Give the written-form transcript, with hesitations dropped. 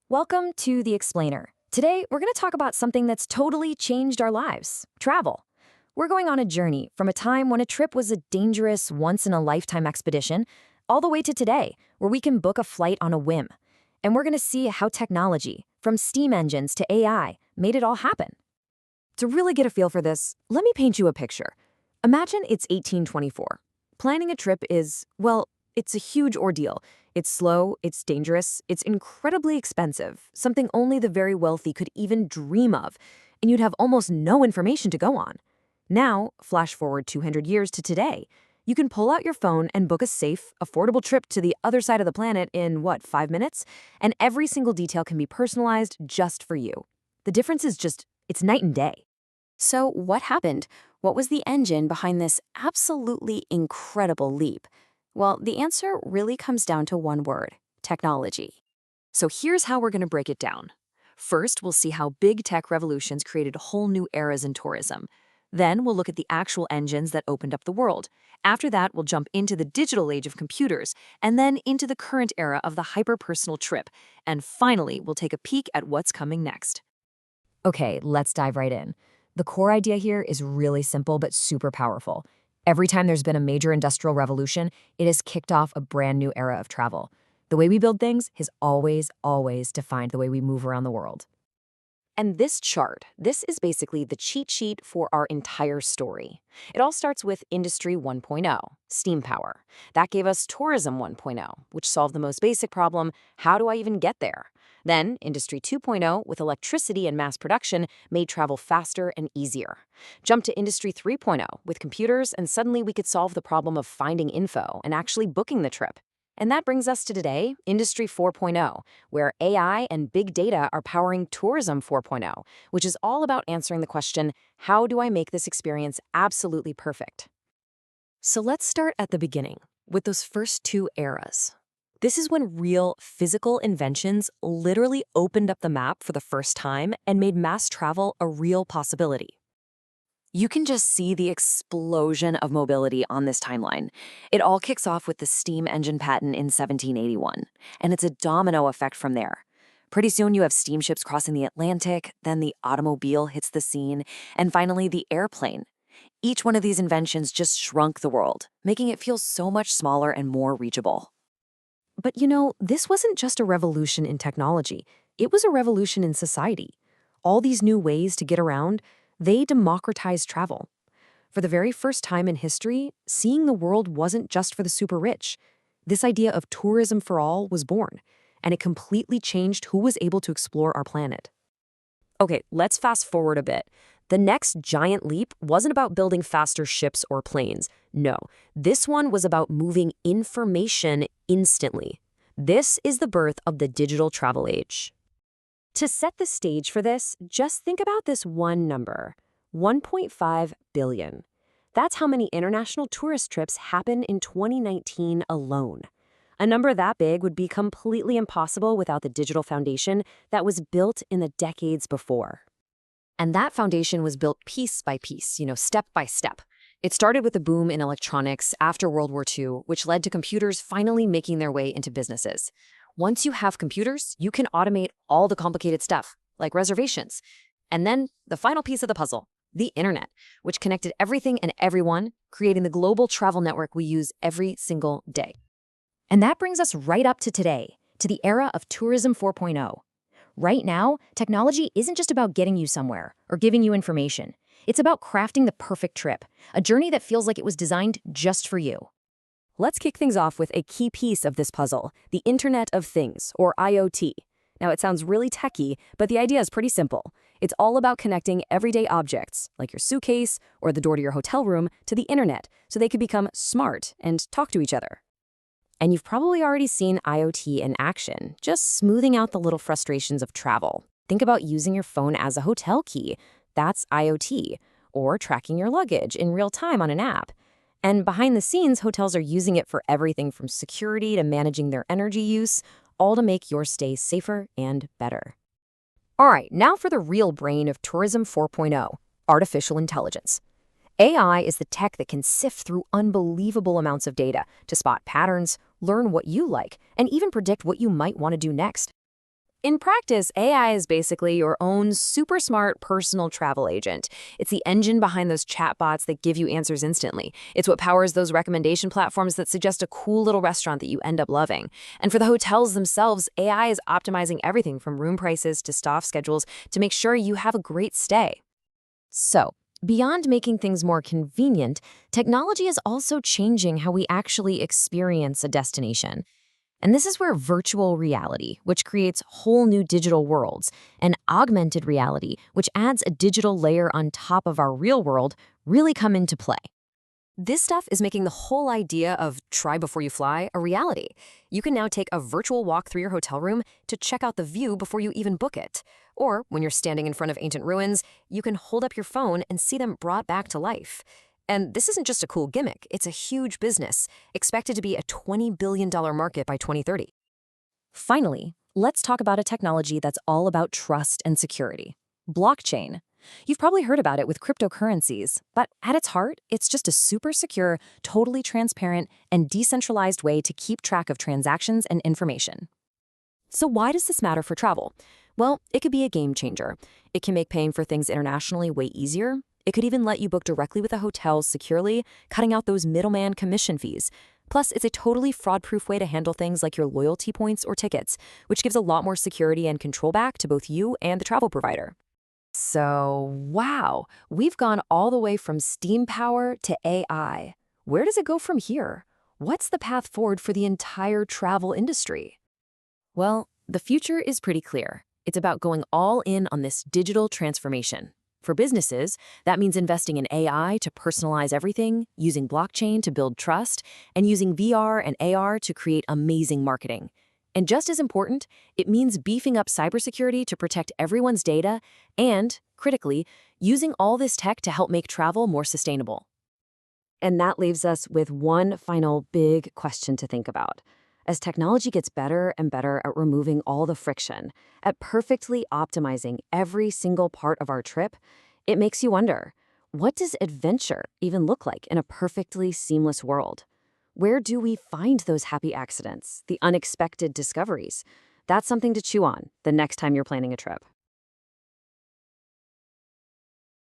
Welcome to The Explainer. Today, we're going to talk about something that's totally changed our lives: travel. We're going on a journey from a time when a trip was a dangerous, once-in-a-lifetime expedition, all the way to today, where we can book a flight on a whim. And we're going to see how technology, from steam engines to AI, made it all happen. To really get a feel for this, let me paint you a picture. Imagine it's 1824. Planning a trip is, well, it's a huge ordeal. It's slow, it's dangerous, it's incredibly expensive, something only the very wealthy could even dream of, and you'd have almost no information to go on. Now, flash forward 200 years to today. You can pull out your phone and book a safe, affordable trip to the other side of the planet in, 5 minutes? And every single detail can be personalized just for you. The difference is it's night and day. So what happened? What was the engine behind this absolutely incredible leap? Well, the answer really comes down to one word: technology. So here's how we're going to break it down. First, we'll see how big tech revolutions created whole new eras in tourism. Then we'll look at the actual engines that opened up the world. After that, we'll jump into the digital age of computers, and then into the current era of the hyper-personal trip. And finally, we'll take a peek at what's coming next. Okay, let's dive right in. The core idea here is really simple but super powerful. Every time there's been a major industrial revolution, it has kicked off a brand new era of travel. The way we build things has always defined the way we move around the world. And this chart, this is basically the cheat sheet for our entire story. It all starts with Industry 1.0, steam power. That gave us Tourism 1.0, which solved the most basic problem: how do I even get there? Then, Industry 2.0, with electricity and mass production, made travel faster and easier. Jump to Industry 3.0, with computers, and suddenly we could solve the problem of finding info and actually booking the trip. And that brings us to today, Industry 4.0, where AI and big data are powering Tourism 4.0, which is all about answering the question, how do I make this experience absolutely perfect? So let's start at the beginning, with those first two eras. This is when real physical inventions literally opened up the map for the first time and made mass travel a real possibility. You can just see the explosion of mobility on this timeline. It all kicks off with the steam engine patent in 1781, and it's a domino effect from there. Pretty soon you have steamships crossing the Atlantic, then the automobile hits the scene, and finally the airplane. Each one of these inventions just shrunk the world, making it feel so much smaller and more reachable. But this wasn't just a revolution in technology. It was a revolution in society. All these new ways to get around, they democratized travel. For the very first time in history, seeing the world wasn't just for the super rich. This idea of tourism for all was born, and it completely changed who was able to explore our planet. Okay, let's fast forward a bit. The next giant leap wasn't about building faster ships or planes. No, this one was about moving information instantly. This is the birth of the digital travel age. To set the stage for this, just think about this one number: 1.5 billion. That's how many international tourist trips happen in 2019 alone. A number that big would be completely impossible without the digital foundation that was built in the decades before. And that foundation was built piece by piece, step by step. It started with a boom in electronics after World War II, which led to computers finally making their way into businesses. Once you have computers, you can automate all the complicated stuff, like reservations. And then the final piece of the puzzle, the internet, which connected everything and everyone, creating the global travel network we use every single day. And that brings us right up to today, to the era of Tourism 4.0. Right now, technology isn't just about getting you somewhere or giving you information. It's about crafting the perfect trip, a journey that feels like it was designed just for you. Let's kick things off with a key piece of this puzzle, the Internet of Things, or IoT. Now, it sounds really techy, but the idea is pretty simple. It's all about connecting everyday objects, like your suitcase or the door to your hotel room, to the internet so they could become smart and talk to each other. And you've probably already seen IoT in action, just smoothing out the little frustrations of travel. Think about using your phone as a hotel key. That's IoT. Or tracking your luggage in real time on an app. And behind the scenes, hotels are using it for everything from security to managing their energy use, all to make your stay safer and better. All right, now for the real brain of Tourism 4.0, artificial intelligence. AI is the tech that can sift through unbelievable amounts of data to spot patterns, learn what you like, and even predict what you might want to do next. In practice, AI is basically your own super smart personal travel agent. It's the engine behind those chatbots that give you answers instantly. It's what powers those recommendation platforms that suggest a cool little restaurant that you end up loving. And for the hotels themselves, AI is optimizing everything from room prices to staff schedules to make sure you have a great stay. So, beyond making things more convenient, technology is also changing how we actually experience a destination. And this is where virtual reality, which creates whole new digital worlds, and augmented reality, which adds a digital layer on top of our real world, really come into play. This stuff is making the whole idea of try before you fly a reality. You can now take a virtual walk through your hotel room to check out the view before you even book it. Or when you're standing in front of ancient ruins, you can hold up your phone and see them brought back to life. And this isn't just a cool gimmick, it's a huge business, expected to be a $20 billion market by 2030. Finally, let's talk about a technology that's all about trust and security: blockchain. You've probably heard about it with cryptocurrencies, but at its heart, it's just a super secure, totally transparent, and decentralized way to keep track of transactions and information. So why does this matter for travel? Well, it could be a game changer. It can make paying for things internationally way easier. It could even let you book directly with a hotel securely, cutting out those middleman commission fees. Plus, it's a totally fraud-proof way to handle things like your loyalty points or tickets, which gives a lot more security and control back to both you and the travel provider. So, wow, we've gone all the way from steam power to AI. Where does it go from here? What's the path forward for the entire travel industry? Well, the future is pretty clear. It's about going all in on this digital transformation. For businesses, that means investing in AI to personalize everything, using blockchain to build trust, and using VR and AR to create amazing marketing. And just as important, it means beefing up cybersecurity to protect everyone's data and, critically, using all this tech to help make travel more sustainable. And that leaves us with one final big question to think about. As technology gets better and better at removing all the friction, at perfectly optimizing every single part of our trip, it makes you wonder, what does adventure even look like in a perfectly seamless world? Where do we find those happy accidents, the unexpected discoveries? That's something to chew on the next time you're planning a trip.